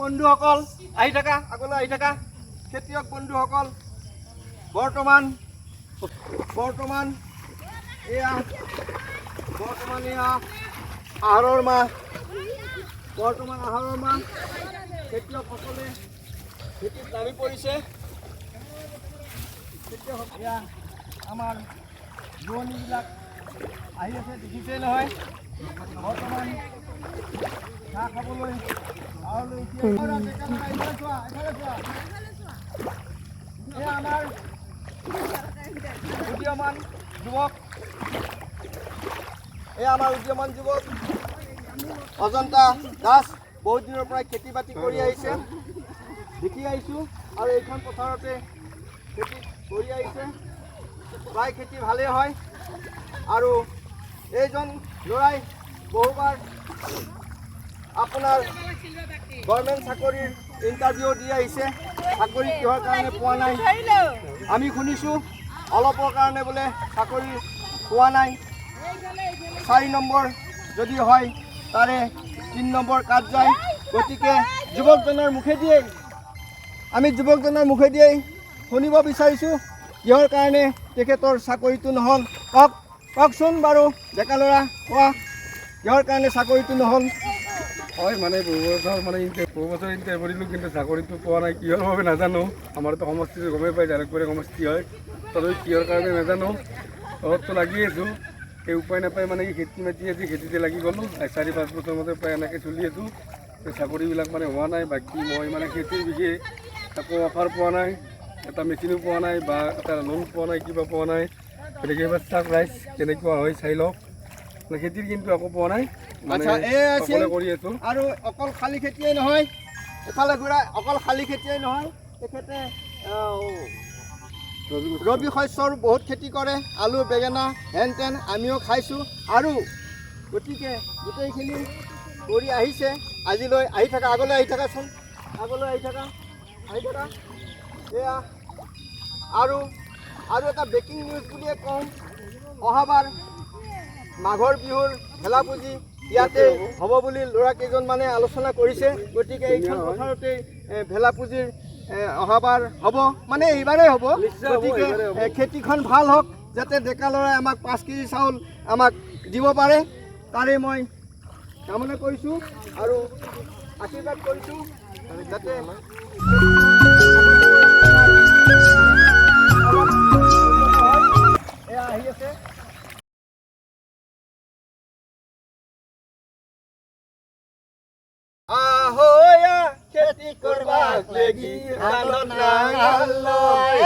বন্ধুসকল আহি থাকা আগলৈ আহি থাকা খেতিয়ক বন্ধুসকল বৰ্তমান এয়া আহাৰৰ মাহ খেতিয়কসকলে খেতিত নামি পৰিছে এয়া আমাৰ ৰোৱনীবিলাক আহি আছে দেখিছে নহয় বৰ্তমান চাহ খাবলৈ আমাৰ উদীয়মান যুৱক অজন্তা দাস বহুত দিনৰ পৰা খেতি বাতি কৰি আহিছে দেখি আহিছোঁ আৰু এইখন পথাৰতে খেতি কৰি আহিছে প্ৰায় খেতি ভালেই হয় আৰু এইজন ল'ৰাই বহুবাৰ আপোনাৰ গভৰ্ণমেণ্ট চাকৰিৰ ইণ্টাৰভিউ দি আহিছে চাকৰি কিহৰ কাৰণে পোৱা নাই আমি শুনিছোঁ অলপৰ কাৰণে বোলে চাকৰি পোৱা নাই 4 নম্বৰ যদি হয় তাৰে 3 নম্বৰ কাট যায় গতিকে যুৱকজনৰ মুখেদিয়েই শুনিব বিচাৰিছোঁ কিহৰ কাৰণে তেখেতৰ চাকৰিটো নহ'ল কওকচোন বাৰু ডেকা ল'ৰা কোৱা কিহৰ কাৰণে চাকৰিটো নহ'ল হয় মানে বহু বছৰ ইণ্টাৰভিউ কৰিলোঁ কিন্তু চাকৰিটো পোৱা নাই কিহৰ বাবে নাজানো আমাৰতো সমষ্টিটো গমেই পায় জালুকবাৰী সমষ্টি হয় তথাপি কিহৰ কাৰণে নাজানো অলপতো লাগি আছোঁ সেই উপায় নাপায় মানে কি খেতি মাতি আজি খেতিতে লাগি গ'লোঁ 4-5 বছৰমতে প্ৰায় এনেকৈ চলি আছোঁ চাকৰিবিলাক মানে হোৱা নাই বাকী মই মানে খেতিৰ বিশেষ একো অফাৰ পোৱা নাই এটা মেচিনো পোৱা নাই বা এটা লোন পোৱা নাই কিবা পোৱা নাই গতিকে এইবাৰ চাওক ৰাইজ কেনেকুৱা হয় চাই লওক খেতিৰ কিন্তু একো পোৱা নাই কৰি আছোঁ আৰু অকল খালী খেতিয়েই নহয় এফালে ঘূৰাই অকল খালী খেতিয়েই নহয় তেখেতে ৰবি শস্যৰ বহুত খেতি কৰে আলু বেঙেনা হেন তেন আমিও খাইছোঁ আৰু গতিকে গোটেইখিনি কৰি আহিছে আজিলৈ আহি থাকা আগলৈ আহি থাকাচোন এয়া আৰু এটা ব্ৰেকিং নিউজ বুলিয়ে কওঁ অহাবাৰ মাঘৰ বিহুৰ ভেলাপুজি ইয়াতে হ'ব বুলি ল'ৰা কেইজনমানে আলোচনা কৰিছে গতিকে এইখন পথাৰতেই ভেলাপুজিৰ অহাবাৰ হ'ব মানে এইবাৰেই হ'ব গতিকে খেতিখন ভাল হওক যাতে ডেকা ল'ৰাই আমাক 5 কেজি চাউল আমাক দিব পাৰে তাৰে মই কামনা কৰিছোঁ আৰু আশীৰ্বাদ কৰিছোঁ যাতে এয়া আহি আছে ahoya খেতি করবাক লাগি কানত নাঙাল লয়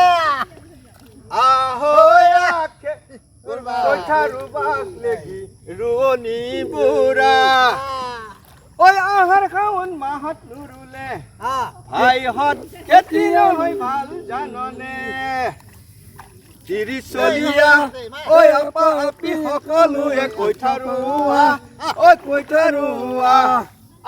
ahoya খেতি করবাক কইঠা রুবাক লাগি রুনি বুড়া ওই আহার খাওন মাহত নুরুলে ভাইহত খেতি হয় ভাল জাননে চলিয়া ঐ আপা আপি সকলোৱে কইঠা ৰুৱা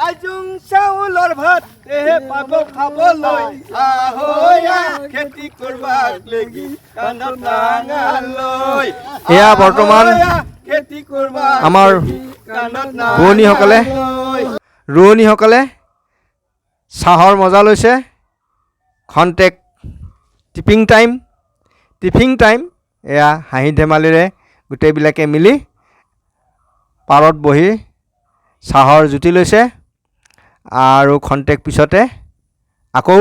আজুং চাউলৰ ভাত এহে পাব খাবলৈ ahoya খেতি কৰবাক লাগি কান্ধত নাঙাল লৈ এয়া বৰ্তমান খেতি কৰবাক আমাৰ ৰোৱনীসকলে চাহৰ মজা লৈছে খন্তেক টিফিং টাইম এয়া হাঁহি ধেমালিৰে গোটেইবিলাকে মিলি পাৰত বহি চাহৰ জুতি লৈছে আৰু খন্তেক পিছতে আকৌ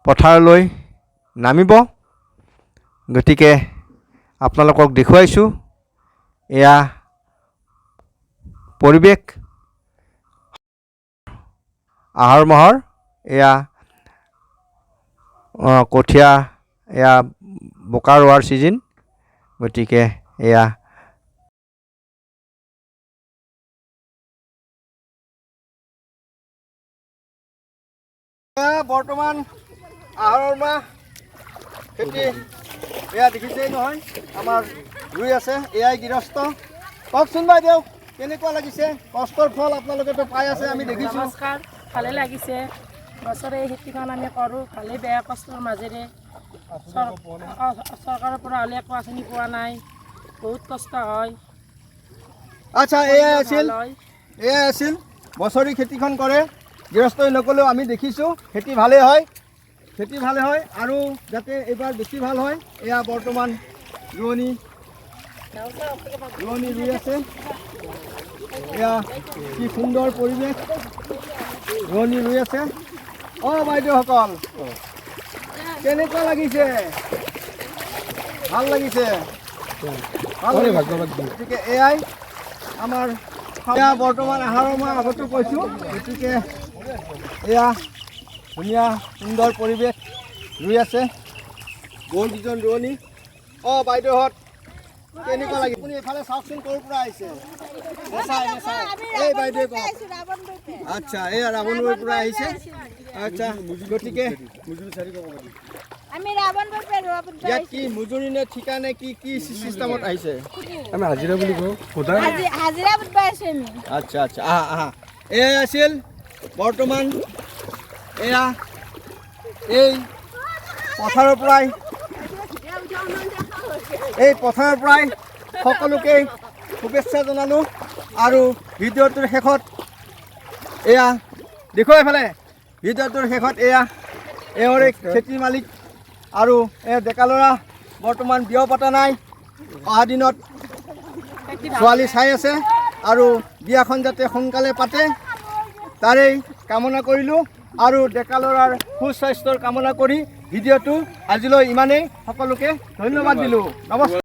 পথাৰলৈ নামিব গতিকে আপোনালোকক দেখুৱাইছোঁ এয়া পৰিৱেশ আহাৰ মাহৰ এয়া কঠীয়া এয়া বোকা ৰোৱাৰ ছিজন গতিকে এয়া বৰ্তমান আহাৰৰ মাহ খেতি এয়া দেখিছেই নহয় আমাৰ ৰুই আছে এয়াই গৃহস্থ কওকচোন বাইদেউ কেনেকুৱা লাগিছে কষ্টৰ ফল আপোনালোকেতো পাই আছে আমি দেখিছোঁ নমস্কাৰ ভালে লাগিছে বছৰে এই খেতিখন আমি কৰোঁ ভালে বেয়া কষ্টৰ মাজেৰে চৰকাৰৰ পৰা হ'লে একো আঁচনি পোৱা নাই বহুত কষ্ট হয় আচ্ছা এয়াই আছিল বছৰি খেতিখন কৰে গৃহস্থ হৈ নগ'লেও আমি দেখিছোঁ খেতি ভালেই হয়, আৰু যাতে এইবাৰ বেছি ভাল হয় এয়া বৰ্তমান ৰোৱনী ৰুই আছে। এয়া কি সুন্দৰ পৰিৱেশ, ৰোৱনী ৰুই আছে। বাইদেউসকল কেনেকুৱা লাগিছে? ভাল লাগিছে। গতিকে এয়াই আমাৰ এয়া বৰ্তমান আহাৰৰ মই আগতো কৈছোঁ, গতিকে এয়া ধুনীয়া সুন্দৰ পৰিৱেশ ৰুই আছে বহুকেইজন ৰোৱনী। বাইদেউহঁত কেনেকুৱা লাগে? আপুনি এইফালে চাওকচোন, ক'ৰ পৰা আহিছে? এই বাইদেউ কওক। আচ্ছা, এয়া ৰাৱণবৈৰ পৰা আহিছে। আচ্ছা, গতিকে ইয়াত কি মজুৰি নে ঠিকা নে কি চিষ্টেমত আহিছে? আমি হাজিৰা বুলি কওঁ। আচ্ছা আচ্ছা, আহা। এয়া আছিল বৰ্তমান এয়া এই পথাৰৰ পৰাই সকলোকে শুভেচ্ছা জনালোঁ। আৰু ভিডিঅ'টোৰ শেষত এয়া দেখুৱাই এইফালে, ভিডিঅ'টোৰ শেষত এয়া এওঁৰে খেতিৰ মালিক আৰু ডেকা ল'ৰা বৰ্তমান বিয়া পতা নাই, অহা দিনত ছোৱালী চাই আছে আৰু বিয়াখন যাতে সোনকালে পাতে তাৰেই কামনা কৰিলোঁ আৰু ডেকা ল'ৰাৰ সুস্বাস্থ্যৰ কামনা কৰি ভিডিঅ'টো আজিলৈ ইমানেই। সকলোকে ধন্যবাদ দিলোঁ। নমস্কাৰ।